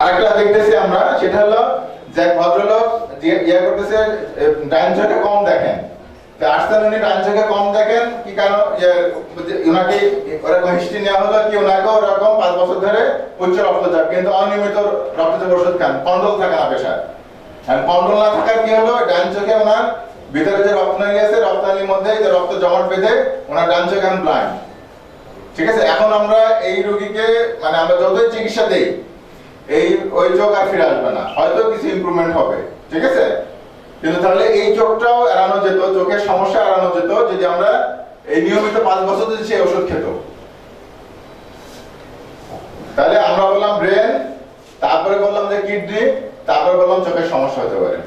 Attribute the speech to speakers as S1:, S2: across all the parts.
S1: আরেকটা দেখতেছি আমরা, সেটা হলো যে ভদ্রলোক যে ইয়া করতেছে ডান চোখে কম দেখেন। তো আসলে উনি ডান চোখে কম দেখেন কি কারণ ওনাকে ওরকম হিস্ট্রি নেওয়া হলো কি ওনাকে ওরকম 5 বছর ধরে উচ্চ রক্তচাপ কিন্তু অনিয়মিত রক্তচাপ ওষুধ খান, কন্ট্রোল থাকে না প্রেশার। আর কন্ট্রোল না থাকার কি হলো ডান চোখে ওনার ভিতরে যে রক্তনালী আছে রক্তনালীর মধ্যে যে রক্ত জমাট বেঁধে ওনার ডান চোখে এখন ব্লাইন্ড। ঠিক আছে, এখন আমরা এই রোগীকে মানে আমরা যতই চিকিৎসা দেই এই ওই চোখ আর ফিরে আসবে না, হয়তো কিছু ইমপ্রুভমেন্ট হবে। ঠিক আছে, কিন্তু তাহলে এই চোখটাও এড়ানো যেত, চোখের সমস্যা এড়ানো যেত যদি আমরা এই নিয়মিত 5 বছর যদি সেই ওষুধ খেত। তাহলে আমরা বললাম ব্রেন, তারপরে বললাম যে কিডনি, তারপরে বললাম চোখের সমস্যা হতে পারে।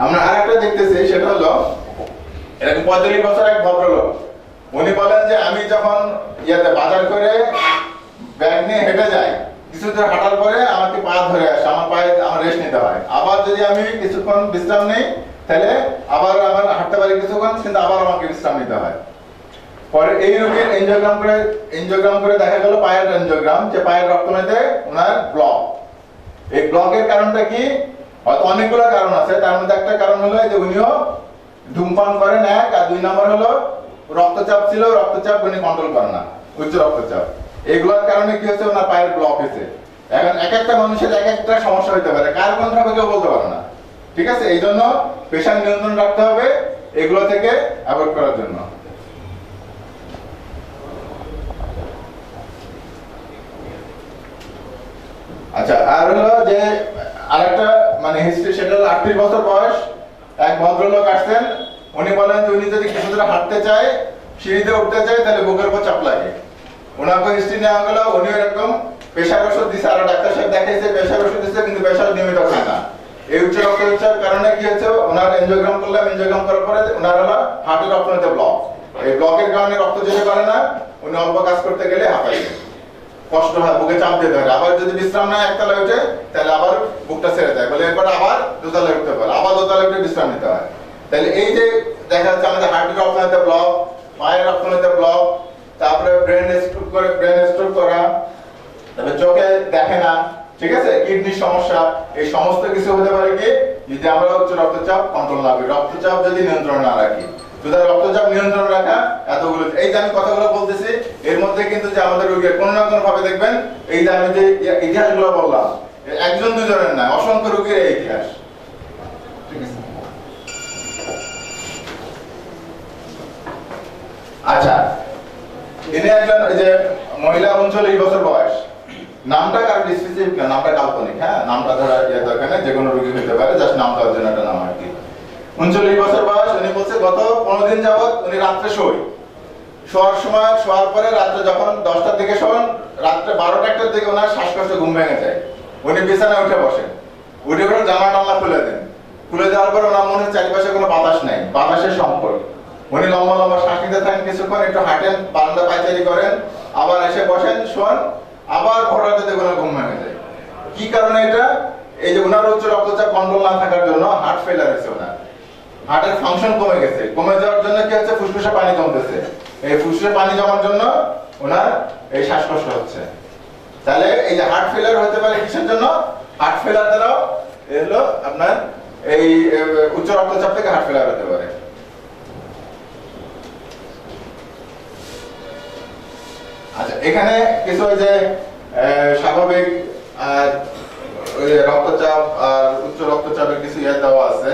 S1: আমরা আরেকটা দেখতেছি, সেটা হলো এরকম 45 বছর এক ভদ্রলোক, উনি বলেন যে আমি যখন ইয়াতে বাজার করে ব্যাগ নিয়ে হেঁটে যাই, কিছু দূর হাঁটার পরে আমাকে পা ধরে আসে, আমার পায়ে আমার রেস্ট নিতে হয়। আবার যদি আমি কিছুক্ষণ বিশ্রাম নেই তাহলে আবার আমার হাঁটতে পারি কিছুক্ষণ, কিন্তু আবার আমাকে বিশ্রাম নিতে হয়। পরে এই রোগীর এনজিওগ্রাম করে দেখা গেল পায়ের এনজিওগ্রাম, যে পায়ের রক্তনালীতে ওনার ব্লক। এই ব্লকের কারণটা কি? হয়তো অনেকগুলো কারণ আছে, তার মধ্যে একটা কারণ হলো যে উনিও ধূমপান করেন এক, আর 2 নম্বর হলো রক্তচাপ ছিল, রক্তচাপ উনি কন্ট্রোল করেন না, উচ্চ রক্তচাপ। এইগুলোর কারণে কি হচ্ছে ওনার পায়ের ব্লক হয়েছে। এখন এক একটা মানুষের এক একটা সমস্যা হতে পারে, কার কোনটা হবে কেউ বলতে পারে না। ঠিক আছে, এই জন্য প্রেশার নিয়ন্ত্রণ রাখতে হবে এগুলো থেকে অ্যাভয়েড করার জন্য। আচ্ছা, আর হলো যে আরেকটা মানে হিস্ট্রি, সেটা হলো 38 বছর বয়স এক ভদ্রলোক আসছেন। উনি বলেন যে উনি যদি কিছু দূর হাঁটতে চায়, সিঁড়িতে উঠতে চায়, তাহলে বুকের উপর চাপ লাগে। ওনাকে হিস্ট্রি নেওয়া গেল, উনি এরকম প্রেশার ওষুধ দিচ্ছে, আরো ডাক্তার সাহেব দেখাইছে প্রেশার ওষুধ দিচ্ছে, কিন্তু প্রেশার নিয়মিত খায় না। এই উচ্চ রক্তচাপের কারণে কি হচ্ছে, ওনার এনজিওগ্রাম করলাম, এনজিওগ্রাম করার পরে ওনার হলো হার্টের রক্তনালীতে ব্লক। এই ব্লকের কারণে রক্ত যেতে পারে না, উনি অল্প কাজ করতে গেলে হাঁপায়, কষ্ট হয়, বুকে চাপ দিতে হয়। আবার যদি বিশ্রাম নেয় একতলায় উঠে, তাহলে আবার বুকটা ছেড়ে দেয়, বলে এরপর আবার দোতলায় উঠতে পারে, আবার দোতলায় উঠে বিশ্রাম নিতে হয়। তাহলে এই যে দেখা যাচ্ছে আমাদের হার্টের রক্তনালীতে ব্লক, পায়ের রক্তনালীতে ব্লক, তারপরে ব্রেন স্ট্রোক করা, তারপরে চোখে দেখে না, ঠিক আছে, কিডনির সমস্যা, এই সমস্ত কিছু হতে পারে কি যদি আমরা উচ্চ রক্তচাপ কন্ট্রোল না করি, রক্তচাপ যদি নিয়ন্ত্রণ না রাখি। সুতরাং রক্তচাপ নিয়ন্ত্রণ রাখা এতগুলো, এই যে আমি কথাগুলো বলতেছি এর মধ্যে কিন্তু যে আমাদের রোগীর কোনো না কোনো ভাবে দেখবেন এই যে আমি যে ইতিহাসগুলো বললাম, একজন দুজনের না, অসংখ্য রোগীর এই ইতিহাস। ঠিক আছে, আচ্ছা, ইনি একজন যে মহিলা 39 বছর বয়স, নামটা কারণ স্পেসিফিক না, নামটা কাল্পনিক, হ্যাঁ, নামটা ধরা দরকার নেই, যে কোনো রোগী হতে পারে, জাস্ট নাম দেওয়ার জন্য একটা নাম আর কি। 39 বছর বয়স, উনি বলছে গত 15 দিন যাবত উনি রাত্রে শোয়ার সময়, শোয়ার পরে রাত্রে যখন 10টার দিকে শোন, রাত্রে 12টা-1টার দিকে ওনার শ্বাসকষ্ট ঘুম ভেঙে যায়। উনি বিছানায় উঠে বসেন, উঠে পরে জানলা টানলা খুলে দেন, খুলে দেওয়ার পর ওনার মনে চারিপাশে কোনো বাতাস নেই, বাতাসের সংকট। উনি লম্বা লম্বা শ্বাস নিতে থাকেন, কিছুক্ষণ একটু হাঁটেন, বারান্দা পায়চারি করেন, আবার এসে বসেন, শোন, আবার ভোররাতে দেখুন ঘুম ভেঙে যায়। কি কারণে এটা? এই যে ওনার উচ্চ রক্তচাপ কন্ট্রোল না থাকার জন্য হার্ট ফেলার হয়েছে, ওনার হার্টের ফাংশন কমে গেছে। কমে যাওয়ার জন্য কি হচ্ছে, ফুসফুসে পানি জমতেছে, এই ফুসফুসে পানি জমার জন্য ওনার এই শ্বাসকষ্ট হচ্ছে। তাহলে এই যে হার্ট ফেলার হতে পারে কিসের জন্য? হার্ট ফেলার দ্বারাও এগুলো আপনার এই উচ্চ রক্তচাপ থেকে হার্ট ফেলার হতে পারে। আচ্ছা, এখানে কিছু ওই যে স্বাভাবিক রক্তচাপ আর উচ্চ রক্তচাপের কিছু ইয়ে দেওয়া আছে।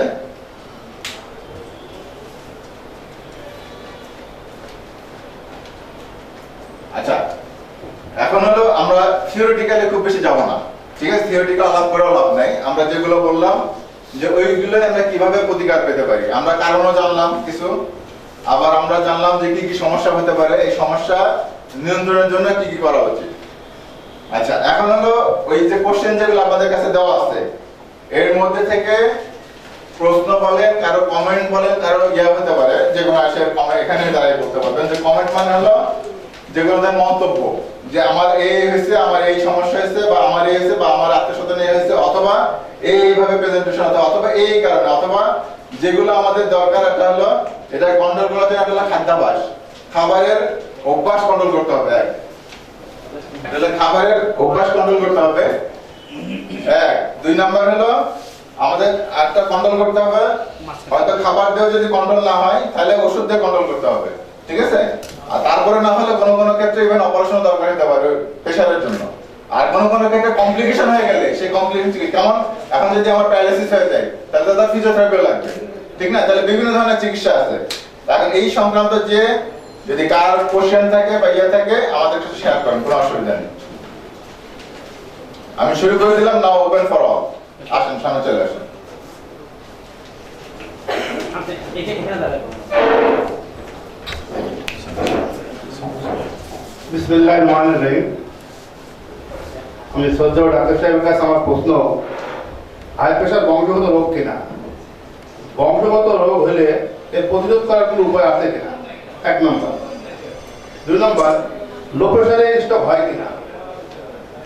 S1: আচ্ছা, এখন হলো আমরা থিওরিটিক্যালি খুব বেশি যাব না, ঠিক আছে, থিওরিটিক্যাল আলাপ করেও লাভ নাই। আমরা যেগুলো বললাম যে ওইগুলো আমরা কিভাবে প্রতিকার পেতে পারি, আমরা কারণও জানলাম কিছু, আবার আমরা জানলাম যে কি কি সমস্যা হতে পারে, এই সমস্যা নিয়ন্ত্রণের জন্য কি কি করা উচিত। আচ্ছা, এখন হলো ওই যে কোশ্চেন যেগুলো আমাদের কাছে দেওয়া আছে এর মধ্যে থেকে প্রশ্ন বলেন, কারো কমেন্ট বলেন, কারো ইয়া হতে পারে, যেগুলো আসে এখানে দাঁড়িয়ে করতে পারবেন। যে কমেন্ট মানে হলো যেগুলো মন্তব্য, যে আমার এই হয়েছে, আমার এই সমস্যা হয়েছে, বা আমার এই হয়েছে, বা আমার আত্মীয়স্বজন এই হয়েছে, অথবা এইভাবে প্রেজেন্টেশন হতে, অথবা এই কারণে, অথবা যেগুলো আমাদের দরকার একটা হলো এটা কন্ট্রোল করার জন্য একটা হলো খাদ্যাভ্যাস, খাবারের অভ্যাস কন্ট্রোল করতে হবে। তাহলে খাবারের অভ্যাস কন্ট্রোল করতে হবে। এক, দুই নাম্বার হলো আমাদের একটা কন্ট্রোল করতে হবে, হয়তো খাবার দিয়ে যদি কন্ট্রোল না হয় তাহলে ওষুধ দিয়ে কন্ট্রোল করতে হবে, ঠিক আছে? আর তারপরে না হলে কোনো কোনো ক্ষেত্রে ইভেন অপারেশন দরকার হতে পারে প্রেশারের জন্য। আর কোনো কোনো ক্ষেত্রে কমপ্লিকেশন হয়ে গেলে সেই কমপ্লিকেশন কেমন, এখন যদি আমার প্যারালাইসিস হয়ে যায় তাহলে তো তার ফিজিওথেরাপি লাগবে, ঠিক না? তাহলে বিভিন্ন ধরনের চিকিৎসা আছে। এখন এই সংক্রান্ত যে যদি কার কোশ্চেন থাকে বা ইয়ে থাকে আমাদের সাথে শেয়ার করেন, কোনো অসুবিধা নেই। আমি শুরু করে দিলাম, নাও ওপেন ফর অল। আসেন সামনে চলে আসেন।
S2: বিসমিল্লাহির রহমানির রহিম। আমি শ্রদ্ধেয় ডাক্তার সাহেবের কাছে আমার প্রশ্ন, হাই প্রেশার বংশগত রোগ কিনা? বংশগত রোগ হলে এর প্রতিরোধ করার কোনো উপায় আছে কিনা? এক নম্বর। দুই নম্বর, লো প্রেশারে স্ট্রোক হয় কিনা?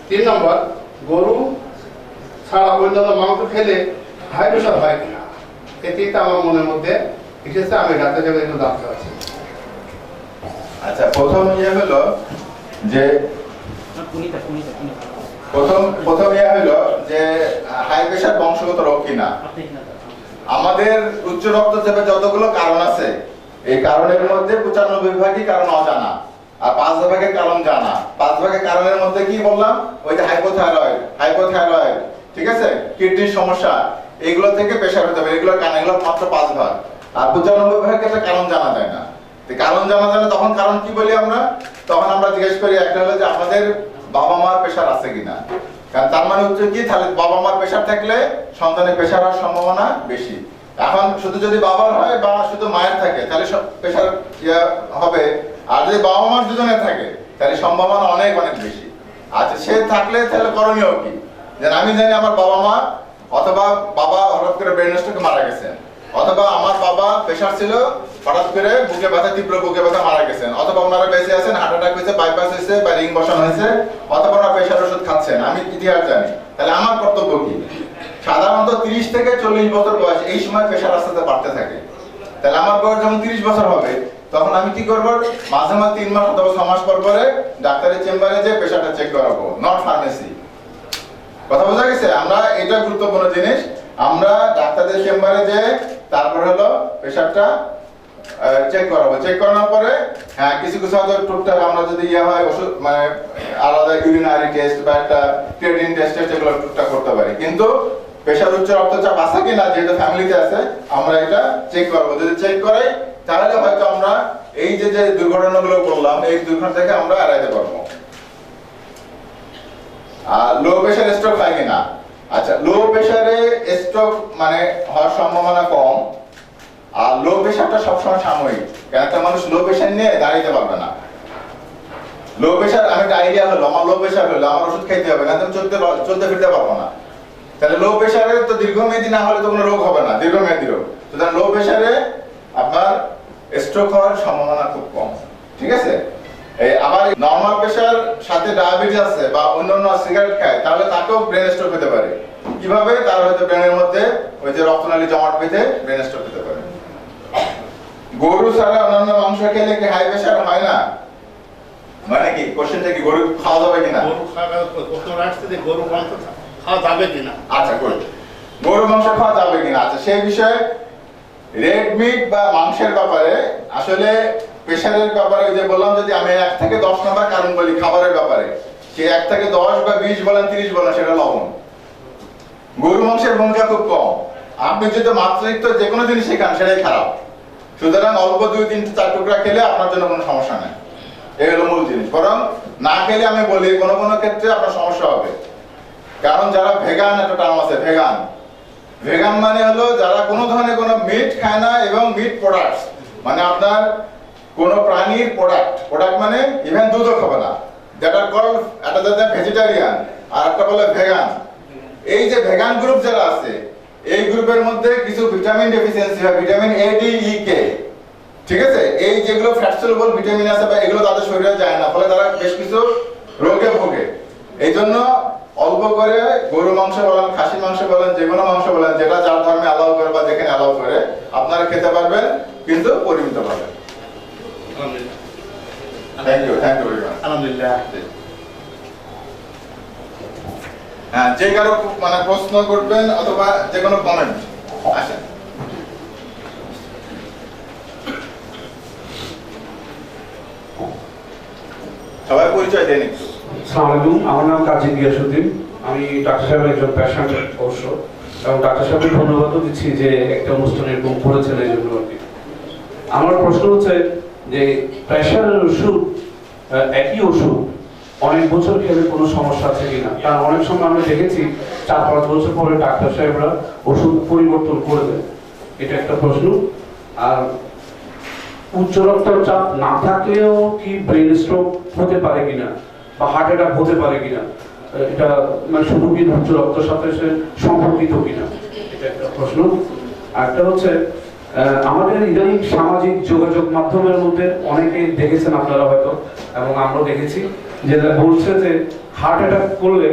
S2: তিন নম্বর, গরু ছাড়া অন্যান্য মাংস খেলে হাই প্রেশার হয় কিনা? এই তিনটা আমার মনের মধ্যে এসেছে, আমি ডাক্তার সাহেবের একটু জানতে চাচ্ছি।
S1: আচ্ছা, প্রথম ইয়ে হলো যে প্রথম ইয়ে হলো যে হাই প্রেশার বংশগত রোগ কিনা। আমাদের উচ্চ রক্তচাপের যতগুলো কারণ আছে এই কারণের মধ্যে 95% কারণ অজানা আর 5% কারণ জানা। 5% কারণের মধ্যে কি বললাম, ওই যে হাইপোথাইরয়েড, ঠিক আছে, কিডনির সমস্যা, এইগুলো থেকে প্রেশার হতে পারে, এগুলো কারণ, এগুলো মাত্র 5%। আর 95% ক্ষেত্রে কারণ জানা যায় না। কারণ জানা যায় না, তখন কারণ কি বলি আমরা? তখন আমরা জিজ্ঞেস করি একটা হলো যে আপনাদের বাবা মার প্রেশার আছে কিনা। কারণ তার মানে হচ্ছে কি, তাহলে বাবা মার প্রেশার থাকলে সন্তানের প্রেশার হওয়ার সম্ভাবনা বেশি। এখন শুধু যদি বাবার হয় বা শুধু মায়ের থাকে তাহলে প্রেশার হবে, আর যদি বাবা মার দুজনের থাকে তাহলে সম্ভাবনা অনেক অনেক বেশি। আচ্ছা, সে থাকলে তাহলে করণীয় কি? যে আমি জানি আমার বাবা মা, অথবা বাবা হঠাৎ করে ব্রেন স্ট্রোকে মারা গেছেন, অথবা আমার বাবা প্রেশার ছিল হঠাৎ করে বুকে ব্যথা, তীব্র বুকে ব্যথা মারা গেছেন, অথবা ওনারা বেঁচে আছেন, হার্ট অ্যাটাক হয়েছে, বাইপাস হয়েছে বা রিং বসানো হয়েছে, অথবা ওনারা প্রেশার ওষুধ খাচ্ছেন, আমি ইতিহাস জানি, তাহলে আমার কর্তব্য কি? সাধারণত 30 থেকে 40 বছর বয়স, এই সময় প্রেশার আস্তে আস্তে বাড়তে থাকে। তাহলে আমার বয়স যখন 30 বছর হবে তখন আমি কি করব? মাঝে মাঝে 3 মাস অথবা 6 মাস পর পরে ডাক্তারের চেম্বারে যে প্রেশারটা চেক করাবো, নট ফার্মেসি। কথা বোঝা গেছে? আমরা, এটা গুরুত্বপূর্ণ জিনিস, আমরা ডাক্তারের চেম্বারে যে তারপর হলো প্রেশারটা চেক করাবো। চেক করানোর পরে হ্যাঁ কিছু কিছু হয়তো টুকটাক আমরা যদি ইয়ে হয় ওষুধ, মানে আলাদা ইউরিনারি টেস্ট বা একটা ক্রিয়েটিন টেস্ট এগুলো টুকটাক করতে পারি, কিন্তু প্রেশার উচ্চ রক্তচাপ আছে কিনা যেহেতু ফ্যামিলিতে আছে আমরা এটা চেক করবো। যদি চেক করাই তাহলে হয়তো আমরা এই যে যে দুর্ঘটনাগুলো করলাম এই দুর্ঘটনা থেকে আমরা এড়াইতে পারবো। আর লো প্রেশার স্ট্রোক হয় কিনা? আচ্ছা, লো প্রেশারে স্ট্রোক মানে হওয়ার সম্ভাবনা কম, আর লো প্রেশারটা সবসময় সাময়িক। কারণ একটা মানুষ লো প্রেশার নিয়ে দাঁড়াইতে পারবে না। লো প্রেশার, আমি একটা আইডিয়া হলো আমার লো প্রেশার হলো আমার ওষুধ খাইতে হবে, না তুমি চলতে ফিরতে পারবো না। তাহলে লো প্রেশারে তো দীর্ঘমেয়াদী না হলে তো কোনো রোগ হবে না, দীর্ঘমেয়াদী রোগ। সুতরাং লো প্রেশারে আপনার স্ট্রোক হওয়ার সম্ভাবনা খুব কম, ঠিক আছে? আবার নরমাল প্রেশার সাথে ডায়াবেটিস আছে বা অন্যান্য সিগারেট খায় তাহলে তাকেও ব্রেন স্ট্রোক হতে পারে। কিভাবে? তার হয়তো ব্রেনের মধ্যে ওই যে রক্তনালী জমাট বেঁধে ব্রেন স্ট্রোক হতে পারে। গরু ছাড়া অন্যান্য মাংস খেলে কি হাই প্রেশার হয় না? মানে কি কোশ্চেনটা কি, গরু খাওয়া যাবে কিনা?
S2: গরু খাওয়া প্রশ্ন রাখছে যে গরু মাংস খাওয়া যাবে কিনা।
S1: আচ্ছা, গরু মাংস খাওয়া যাবে কিনা, আচ্ছা সেই বিষয়ে রেড মিট বা মাংসের ব্যাপারে আসলে প্রেশারের ব্যাপারে যে বললাম, যদি আমি 1 থেকে 10 নম্বর কারণ বলি খাবারের ব্যাপারে, সে 1 থেকে 10 বা 20 বলেন 30 বলেন, সেটা লবণ। গরু মাংসের ভূমিকা খুব কম। আপনি যদি মাত্রাতিরিক্ত যে কোনো জিনিস খান সেটাই খারাপ। সুতরাং অল্প 2, 3, 4 টুকরা খেলে আপনার জন্য কোনো সমস্যা নেই, এই হলো মূল জিনিস। বরং না খেলে আমি বলি কোনো কোনো ক্ষেত্রে আপনার সমস্যা হবে। কারণ যারা ভেগান, একটা টার্ম আছে ভেগান, ভেগান মানে হলো যারা কোনো ধরনের কোনো মিট খায় না এবং মিট প্রোডাক্টস, মানে আপনার কোনো প্রাণীর প্রোডাক্ট মানে ইভেন দুধও খাবে না, দ্যাট আর কল্ড, একটা যাদের ভেজিটেরিয়ান আর একটা বলে ভেগান। এই যে ভেগান গ্রুপ যারা আছে এই গ্রুপের মধ্যে কিছু ভিটামিন ডেফিসিয়েন্সি হয়, ভিটামিন এ, ডি, ই, কে, ঠিক আছে? এই যেগুলো ফ্যাট সলুবল ভিটামিন আছে বা এগুলো তাদের শরীরে যায় না, ফলে তারা বেশ কিছু রোগে ভোগে। এই জন্য অল্প করে গরু মাংস বলেন, খাসি মাংস বলেন, যে কোনো মাংস বলেন, যেটা যার ধর্মে অ্যালাউ করে বা যেখানে অ্যালাউ করে আপনারা খেতে পারবেন, কিন্তু পরিমিত ভাবে। Thank you very much.
S2: আলহামদুলিল্লাহ।
S1: হ্যাঁ, যে কারো মানে প্রশ্ন করবেন অথবা যে কোনো কমেন্ট আসেন। সবাই পরিচয় দেন একটু।
S3: আসসালামু আলাইকুম, আমার নাম কাজী গিয়াসউদ্দিন। আমি ডাক্তার সাহেবের একজন পেশেন্ট অবশ্য, এবং ডাক্তার সাহেবকে ধন্যবাদও দিচ্ছি যে একটা অনুষ্ঠান এরকম করেছেন এই জন্য আর কি। আমার প্রশ্ন হচ্ছে যে প্রেশারের ওষুধ, একই ওষুধ অনেক বছর খেলে কোনো সমস্যা আছে কিনা? কারণ অনেক সময় আমরা দেখেছি 4-5 বছর পরে ডাক্তার সাহেবরা ওষুধ পরিবর্তন করে দেয়। এটা একটা প্রশ্ন। আর উচ্চ রক্তচাপ না থাকলেও কি ব্রেন স্ট্রোক হতে পারে কিনা বা হার্ট অ্যাটাক হতে পারে কিনা, এটা মানে শুধু কি উচ্চ রক্তের সাথে সম্পর্কিত কিনা, এটা একটা প্রশ্ন। আরেকটা হচ্ছে আমাদের ইদানিং সামাজিক যোগাযোগ মাধ্যমের মধ্যে অনেকে দেখেছেন আপনারা হয়তো, এবং আমরাও দেখেছি, যে বলছে যে হার্ট অ্যাটাক করলে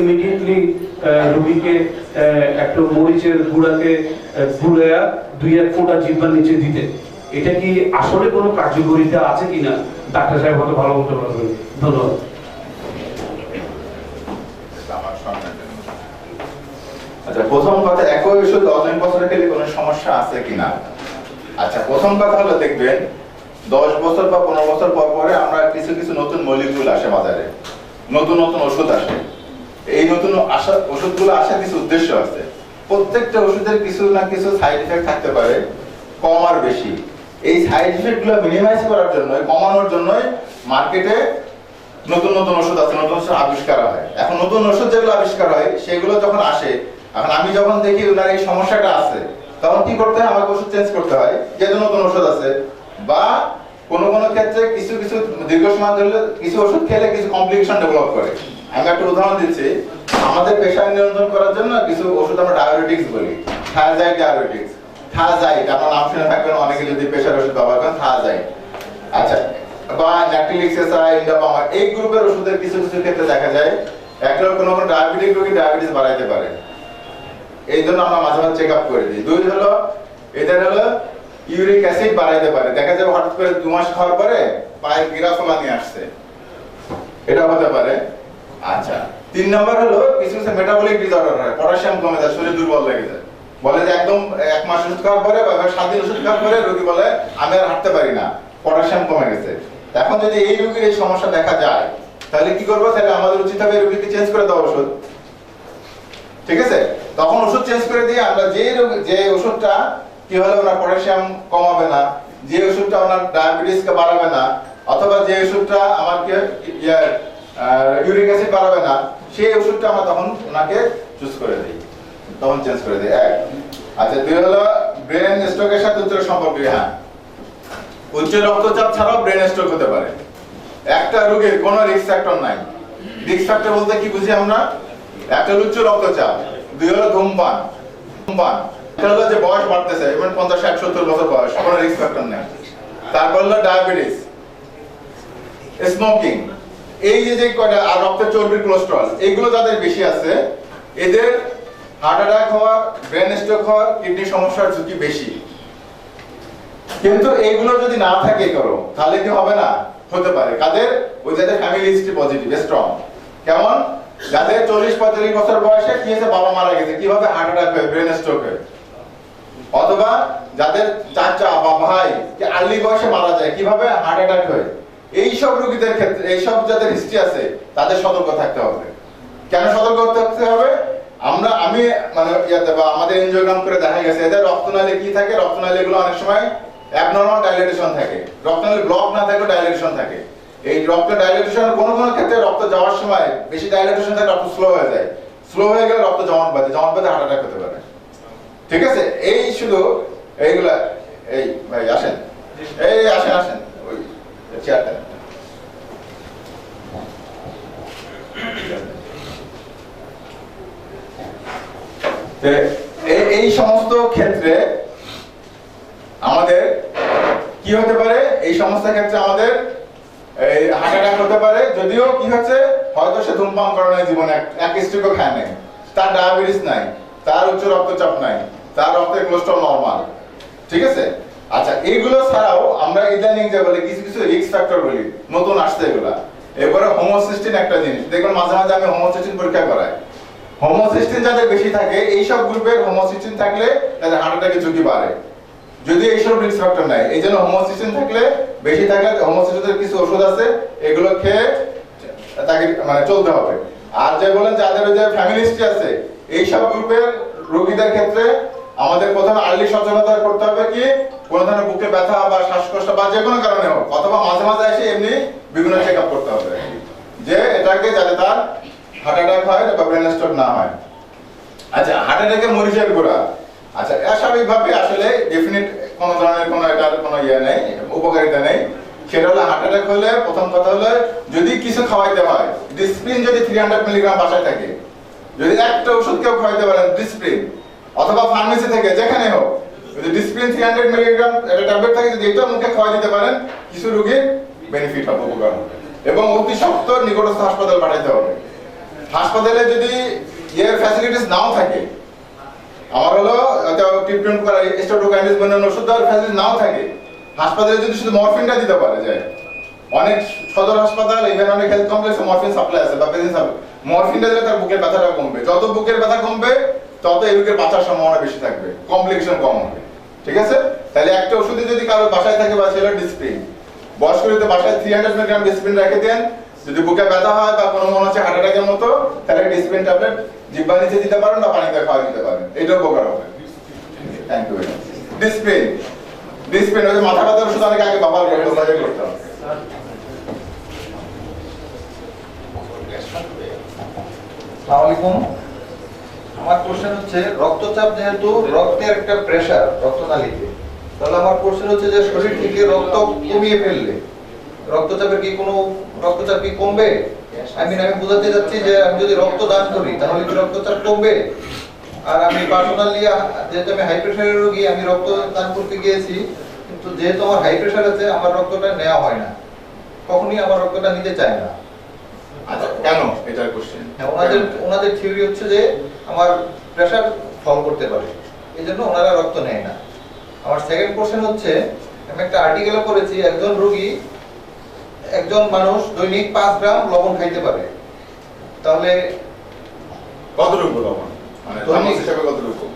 S3: ইমিডিয়েটলি রোগীকে একটা মরিচের গুঁড়াকে গুঁড়া 2-1 ফোঁটা জিহ্বার নিচে দিতে। এটা কি আসলে কোনো কার্যকারিতা আছে কিনা? ডাক্তার সাহেব হয়তো ভালো বলতে পারবেন। ধন্যবাদ।
S1: আচ্ছা, প্রথম কথা, একই ওষুধ অনেক বছর খেলে কোনো সমস্যা আছে কিনা। আচ্ছা, প্রথম কথা হলো দেখবেন 10 বছর বা 15 বছর পর পরে আমরা কিছু কিছু নতুন মলিকিউল আসে বাজারে, নতুন নতুন ওষুধ আসে। এই নতুন ওষুধগুলো আসার কিছু উদ্দেশ্য আছে। প্রত্যেকটা ওষুধের কিছু না কিছু সাইড এফেক্ট থাকতে পারে, কম আর বেশি। এই সাইড এফেক্ট গুলো মিনিমাইজ করার জন্য, কমানোর জন্য মার্কেটে নতুন নতুন ওষুধ আছে, নতুন ওষুধ আবিষ্কার হয়। এখন নতুন ওষুধ যেগুলো আবিষ্কার হয় সেগুলো যখন আসে, এখন আমি যখন দেখি ওনার এই সমস্যাটা আছে, তখন কি করতে হয়? আমাকে ওষুধ চেঞ্জ করতে হয়, যেহেতু নতুন ওষুধ আছে। বা কোনো কোনো ক্ষেত্রে কিছু কিছু দীর্ঘ সময় ধরে কিছু ওষুধ খেলে কিছু কমপ্লিকেশন ডেভেলপ করে। আমি একটা উদাহরণ দিচ্ছি। আমাদের প্রেশার নিয়ন্ত্রণ করার জন্য কিছু ওষুধ আমরা ডায়াবেটিক্স বলি, থায়াজাইড ডায়াবেটিক্স। থায়াজাইড আপনার নাম শুনে থাকবেন অনেকে যদি প্রেশার ওষুধ ব্যবহার করেন, থায়াজাইড। আচ্ছা, বা ন্যাট্রিলিক্সেসাই, ইন্ডাপামার, এই গ্রুপের ওষুধের কিছু কিছু ক্ষেত্রে দেখা যায় একটা কোনো কোনো ডায়াবেটিক রোগী ডায়াবেটিস বাড়াইতে পারে। এই জন্য আমরা মাঝে মাঝে চেক আপ করে দিই। দুই হলো এদের হলো ইউরিক অ্যাসিড বাড়াইতে পারে। দেখা যায় হঠাৎ করে 2 মাস খাওয়ার পরে পায়ে গিরাফলা নিয়ে আসছে, এটা হতে পারে। আচ্ছা, 3 নম্বর হলো কিছু কিছু মেটাবলিক ডিসঅর্ডার হয়, পটাশিয়াম কমে যায়, শরীর দুর্বল লেগে যায়। বলে যে একদম 1 মাস ওষুধ খাওয়ার পরে বা 7 দিন ওষুধ খাওয়ার পরে রোগী বলে আমি আর হাঁটতে পারি না, পটাশিয়াম কমে গেছে। এখন যদি এই রোগীর এই সমস্যা দেখা যায়, তাহলে কি করবো? তাহলে আমাদের উচিত হবে রোগীকে চেঞ্জ করে দেওয়া ওষুধ। ঠিক আছে? তখন ওষুধ চেঞ্জ করে দিয়ে আমরা যে ওষুধটা কি হলে ওনার পটাশিয়াম কমাবে না, যে ওষুধটা ওনার ডায়াবেটিসকে বাড়াবে না, অথবা যে ওষুধটা আমাকে ইউরিক অ্যাসিড বাড়াবে না, সেই ওষুধটা আমরা তখন ওনাকে চুজ করে দিই, তখন চেঞ্জ করে দিই। এক। আচ্ছা, 2 হলো ব্রেন স্ট্রোকের সাথে উচ্চ সম্পর্ক। হ্যাঁ, উচ্চ রক্তচাপ ছাড়াও ব্রেন স্ট্রোক হতে পারে। একটা রোগের কোনো রিস্ক ফ্যাক্টর নাই। রিস্ক ফ্যাক্টর বলতে কি বুঝি আমরা? একটা উচ্চ রক্তচাপ, 2 হলো ধূমপান। এটা হলো যে বয়স বাড়তেছে, even 50, 60, 70 বছর বয়স, কোনো রিস্ক ফ্যাক্টর নেই। তারপর হলো ডায়াবেটিস, স্মোকিং, এই যে কয়টা, আর রক্তের চর্বি, কোলেস্টেরল, এগুলো যাদের বেশি আছে এদের হার্ট অ্যাটাক হওয়ার, ব্রেন স্ট্রোক হওয়ার, কিডনি সমস্যার ঝুঁকি বেশি। কিন্তু এইগুলো যদি না থাকে করো, তাহলে কি হবে না? হতে পারে। কাদের? ওই যাদের ফ্যামিলি হিস্ট্রি পজিটিভ, স্ট্রং। কেমন? যাদের 40-45 বছর বয়সে কি হয়েছে, বাবা মারা গেছে, কিভাবে হার্ট অ্যাটাক হয়, ব্রেন স্ট্রোক হয়। অথবা যাদের চাচা বা ভাই আর্লি বয়সে মারা যায়, কিভাবে হার্ট অ্যাটাক হয়। এই সব রোগীদের ক্ষেত্রে, এই সব যাদের হিস্ট্রি আছে, তাদের সতর্ক থাকতে হবে। কেন সতর্ক থাকতে হবে? আমি মানে বা আমাদের এনজিওগ্রাম করে দেখা গেছে এদের রক্তনালী কি থাকে, রক্তনালীগুলো অনেক সময় অ্যাবনরমাল ডাইলেটেশন থাকে, রক্তনালী ব্লক না থাকে, ডাইলেটেশন থাকে। এই রক্ত ডাইলেটেশন কোন কোন ক্ষেত্রে রক্ত যাওয়ার সময় বেশি ডাইলেটেশন থাকে, রক্ত স্লো হয়ে যায়। স্লো হয়ে গেলে রক্ত জমাট বাঁধে, হার্ট অ্যাটাক হতে পারে। ঠিক আছে? এই শুধু এইগুলা। এই ভাই আসেন, এই আসেন ওই চেয়ারটা। এই সমস্ত ক্ষেত্রে আমাদের কি হতে পারে? এই সমস্ত ক্ষেত্রে আমাদের হার্ট অ্যাটাক হতে পারে। যদিও কি হচ্ছে, হয়তো সে ধূমপান করে নাই, জীবনে এক স্টিকও খায় নাই, তার ডায়াবেটিস নাই, তার উচ্চ রক্তচাপ নাই, তার রক্তের কোলেস্টেরল নরমাল। ঠিক আছে? আচ্ছা, এইগুলো ছাড়াও আমরা ইদানিং যে বলে কিছু কিছু রিস্ক ফ্যাক্টর বলি, নতুন আসছে এগুলা। এরপরে হোমোসিস্টিন একটা জিনিস, দেখবেন মাঝে মাঝে আমি হোমোসিস্টিন পরীক্ষা করাই। হোমোসিস্টিন যাদের বেশি থাকে, এইসব গ্রুপের হোমোসিস্টিন থাকলে তাদের হার্ট অ্যাটাকের ঝুঁকি বাড়ে, যদি এইসব রিস্ক ফ্যাক্টর নাই। এই জন্য হোমোসিস্টিন থাকলে বেশি থাকলে হোমোসিস্টিনের কিছু ওষুধ আছে, এগুলো খেয়ে তাকে মানে চলতে হবে। আর যে বলেন যাদের ওই যে ফ্যামিলি হিস্ট্রি আছে, এইসব গ্রুপের রোগীদের ক্ষেত্রে আমাদের প্রথমে আর্লি সচেতনতা করতে হবে কি কোনো ধরনের বুকে ব্যথা বা শ্বাসকষ্ট বা যে কোনো কারণে হোক, অথবা মাঝে মাঝে এসে এমনি বিভিন্ন চেক আপ করতে হবে যে এটাকে যাতে তার হার্ট অ্যাটাক হয় বা ব্রেন স্ট্রোক না হয়। আচ্ছা, হার্ট অ্যাটাকে মরিচের গুঁড়া, আচ্ছা স্বাভাবিকভাবে আসলে ডেফিনিট কোনো ধরনের কোনো এটার কোনো ইয়ে নেই, উপকারিতা নেই। সেটা হলো হার্ট অ্যাটাক হলে প্রথম কথা হলো যদি কিছু খাওয়াইতে হয়, ডিসপ্রিন যদি 300 মিলিগ্রাম বাসায় থাকে, যদি একটা ওষুধ কেউ খাওয়াইতে পারেন ডিসপ্রিন, অথবা ফার্মেসি থেকে যেখানে হোক যদি ডিসপ্রিন 300 মিলিগ্রাম একটা ট্যাবলেট থাকে, যদি এটা মুখে খাওয়াই দিতে পারেন কিছু রোগীর বেনিফিট হবে, উপকার হবে। এবং অতি সত্বর নিকটস্থ হাসপাতাল পাঠাইতে হবে। হাসপাতালে যদি এর ফ্যাসিলিটিস নাও থাকে, আমার হলো ট্রিটমেন্ট করা স্টেটোকাইনেস বনাম ওষুধ দেওয়ার ফ্যাসিলিটি নাও থাকে, হাসপাতালে যদি শুধু মরফিনটা দিতে পারে যায়, অনেক সদর হাসপাতাল ইভেন অনেক হেলথ কমপ্লেক্সে মরফিন সাপ্লাই আছে বা পেশেন্ট সাপ্লাই, মরফিনটা দিলে তার বুকের ব্যথাটা কমবে। যত বুকের ব্যথা কমবে তত এই রোগের বাঁচার সম্ভাবনা বেশি থাকবে, কমপ্লিকেশন কম হবে। ঠিক আছে, তাহলে একটা ওষুধে যদি কারো বাসায় থাকে বা ছেলের ডিসপ্রিন, বয়স্কদের বাসায় 300 মিলিগ্রাম ডিসপ্রিন রেখে দেন। যদি বুকে ব্যথা হয় বা কোনো মনে হচ্ছে হার্ট অ্যাটাকের মতো, তাহলে ডিসপ্রিন ট্যাবলেট জিহ্বা নিচে দিতে পারেন বা পানিতে খাওয়া দিতে পারেন, এটাও উপকার হবে। Thank you. ডিসপ্রিন ওই মাথা ব্যথার ওষুধ অনেক আগে ব্যবহার করতে হবে।
S4: আসসালামু আলাইকুম। আমার কোশ্চেন হচ্ছে রক্তচাপ যেহেতু রক্তের একটা প্রেসার রক্তনালীতে, তাহলে আমার কোশ্চেন হচ্ছে যে শরীর থেকে রক্ত কমিয়ে ফেললে রক্তচাপ কি কমবে? আমি বোঝাতে চাচ্ছি যে আমি যদি রক্ত দান করি তাহলে কি রক্তচাপ কমবে? আর আমি পার্সোনালি যেহেতু আমি হাই প্রেসারের রোগী, আমি রক্ত দান করতে গিয়েছি, কিন্তু যেহেতু আমার হাই প্রেসার আছে আমার রক্তটা নেওয়া হয় না, কখনই আমার রক্তটা নিতে চায় না।
S1: আচ্ছা, কেন এটার কোশ্চেন?
S4: ওনাদের থিওরি হচ্ছে যে আমার প্রেসার ফল করতে পারে, এইজন্য ওনারা রক্ত নেয় না। আমার সেকেন্ড কোশ্চেন হচ্ছে, আমি একটা আর্টিকেলে পড়েছি একজন মানুষ দৈনিক 5 গ্রাম লবণ খাইতে পারে, তাহলে
S1: কতটুকু লবণ মানে চামচ হিসেবে কতটুকু?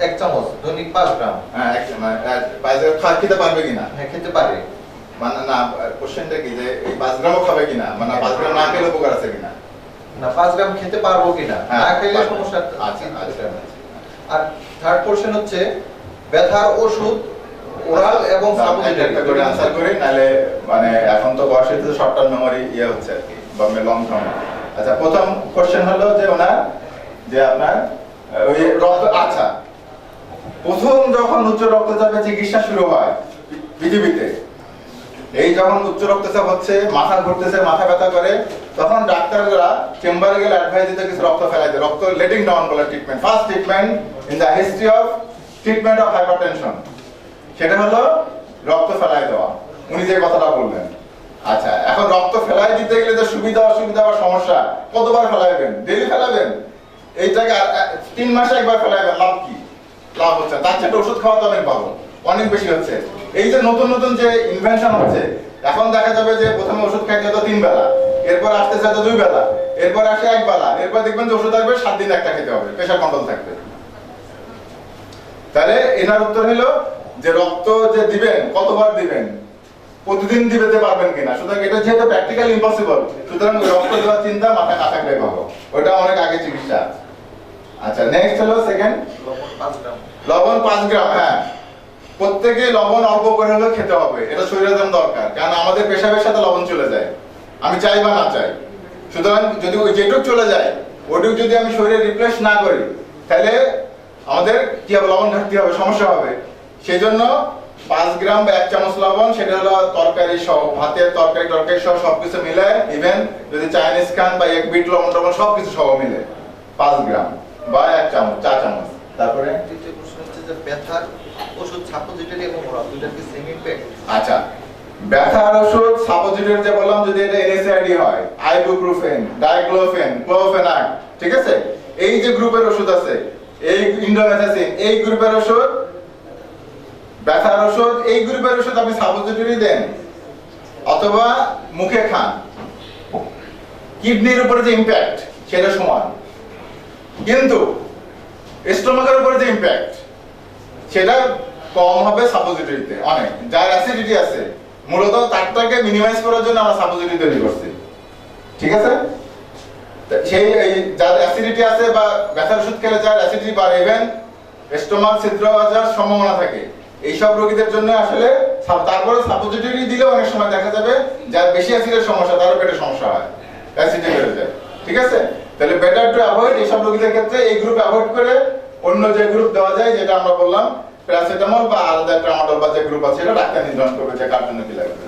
S4: 1 চামচ দৈনিক 5 গ্রাম।
S1: হ্যাঁ, এক খেতে পারবে কিনা?
S4: হ্যাঁ, খেতে পারে।
S1: মানে না, কোশ্চেনটা কি যে এই 5 গ্রামও খাবে কিনা, মানে 5 গ্রাম না খেলে উপকার আছে কিনা?
S4: না, 5 গ্রাম খেতে পারবো কিনা, না খেলে সমস্যা।
S1: আচ্ছা আচ্ছা।
S4: আর থার্ড কোশ্চেন হচ্ছে ব্যথার ওষুধ ওরাল এবং
S1: একটা করে আনসার করি, নালে মানে এখন তো বয়সের তো শর্ট টার্ম মেমোরি ইয়ে হচ্ছে আর কি, বা লং টার্ম। আচ্ছা, প্রথম কোশ্চেন হলো যে ওনার যে আপনার ওই রক্ত, আচ্ছা প্রথম যখন উচ্চ রক্তচাপের চিকিৎসা শুরু হয় পৃথিবীতে, এই যখন উচ্চ রক্তচাপ হচ্ছে, মাথা ঘুরতেছে, মাথা ব্যথা করে, তখন ডাক্তাররা চেম্বারে গেলে অ্যাডভাইস দিতে কিছু রক্ত ফেলাইতে, রক্ত লেটিং ডাউন বলে treatment, first treatment in the history of treatment of hypertension, সেটা হলো রক্ত ফেলাই দেওয়া। উনি যে কথাটা বললেন, আচ্ছা এখন রক্ত ফেলাই দিতে গেলে যে সুবিধা অসুবিধা বা সমস্যা, কতবার ফেলাইবেন? ডেইলি ফেলাবেন? এইটাকে 3 মাসে একবার ফেলাইবেন, লাভ কি? লাভ হচ্ছে তার চেয়ে ওষুধ খাওয়া তো অনেক ভালো, অনেক বেশি হচ্ছে। এই যে নতুন নতুন যে ইনভেনশন হচ্ছে, এখন দেখা যাবে যে প্রথমে ওষুধ খাইতে হতো 3 বেলা, এরপর আসতেছে হয়তো 2 বেলা, এরপর আসে 1 বেলা, এরপর দেখবেন যে ওষুধ আসবে 7 দিন একটা খেতে হবে, প্রেশার কন্ট্রোল থাকবে। তাহলে এনার উত্তর হলো যে রক্ত যে দিবেন কতবার দিবেন, প্রতিদিন দিতে পারবেন কিনা। সুতরাং এটা যেহেতু প্র্যাকটিক্যালি ইম্পসিবল, সুতরাং রক্ত দেওয়ার চিন্তা মাথায় না থাকলে ভালো, ওটা অনেক আগে চিকিৎসা। আচ্ছা, নেক্সট হলো সেকেন্ড, লবণ 5 গ্রাম। হ্যাঁ, প্রত্যেকে লবণ অল্প করে হলেও খেতে হবে, এটা শরীরের জন্য দরকার, কারণ আমাদের পেশাবের সাথে লবণ চলে যায়, আমি চাই বা না চাই। সুতরাং যদি ওই যেটুক চলে যায়, ওইটুক যদি আমি শরীরে রিপ্লেস না করি, তাহলে আমাদের কি হবে, লবণ ঘাটতি হবে, সমস্যা হবে। সেই জন্য 5 গ্রাম বা 1 চামচ লবণ, সেটা হলো তরকারি সহ, ভাতের তরকারি সহ সবকিছু মিলে, ইভেন যদি চাইনিজ খান বা 1 বিট লবণ টবণ সবকিছু সহ মিলে 5 গ্রাম বা 1 চামচ, 4 চামচ। তারপরে
S4: তৃতীয় প্রশ্ন হচ্ছে যে ব্যথার ওষুধ সাপোজিটরি এবং ওরাল দুইটার কি সেম ইমপ্যাক্ট?
S1: আচ্ছা, ব্যথার ওষুধ সাপোজিটরি যে বললাম, যদি এটা NSAID হয়, আইবুপ্রোফেন, ডাইক্লোফেন, ক্লোফেনাক, ঠিক আছে, এই যে গ্রুপের ওষুধ আছে, এই ইন্ডোমেথাসিন, এই গ্রুপের ওষুধ, ব্যথার ওষুধ, এই গ্রুপের ওষুধ আপনি সাপোজিটরি দেন অথবা মুখে খান, কিডনির উপরে যে ইম্প্যাক্ট সেটা সমান, কিন্তু স্টোমাকের উপরে যে ইম্প্যাক্ট সেটা কম হবে সাপোজিটরিতে অনেক। যার অ্যাসিডিটি আছে মূলত তারটাকে মিনিমাইজ করার জন্য আমরা সাপোজিটরি তৈরি করছি, ঠিক আছে? সেই যার অ্যাসিডিটি আছে বা ব্যথার ওষুধ খেলে যার অ্যাসিডিটি বা ইভেন স্টোমাক ছিদ্র হওয়ার সম্ভাবনা থাকে, এইসব রোগীদের জন্য আসলে তারপরে সাপোজিটরি দিলে অনেক সময় দেখা যাবে যার বেশি অ্যাসিডের সমস্যা তারও পেটে সমস্যা হয়, অ্যাসিডি বেড়ে যায়, ঠিক আছে? তাহলে বেটার টু অ্যাভয়েড এইসব রোগীদের ক্ষেত্রে এই গ্রুপ অ্যাভয়েড করে অন্য যে গ্রুপ দেওয়া যায়, যেটা আমরা বললাম প্যারাসিটামল বা আলাদা ট্রামাডল বা যে গ্রুপ আছে এটা ডাক্তার নির্ধারণ করবে যে কার জন্য কি লাগবে।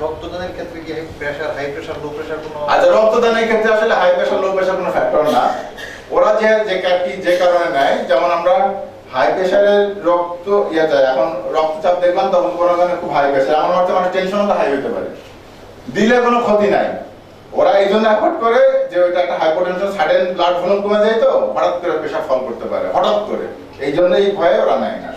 S4: রক্তদানের ক্ষেত্রে কি pressure, high pressure, low pressure কোনো?
S1: আচ্ছা, রক্তদানের ক্ষেত্রে আসলে হাই প্রেশার লো প্রেশার কোনো ফ্যাক্টর না। ওরা যে কারণে নেয়, যেমন আমরা হাই প্রেশারের রক্ত যায়, এখন রক্তচাপ দেখলাম তখন কোনো কারণে খুব হাই প্রেশার, আমার মতে মানে টেনশনও তো হাই হতে পারে, দিলে কোনো ক্ষতি নাই। ওরা এই জন্য অ্যাভয়েড করে যে ওইটা একটা হাইপোটেনশন, সাডেন ব্লাড ভলিউম কমে যায় তো হঠাৎ করে প্রেশার ফল করতে পারে হঠাৎ করে, এই জন্য এই ভয়ে ওরা নেয় না।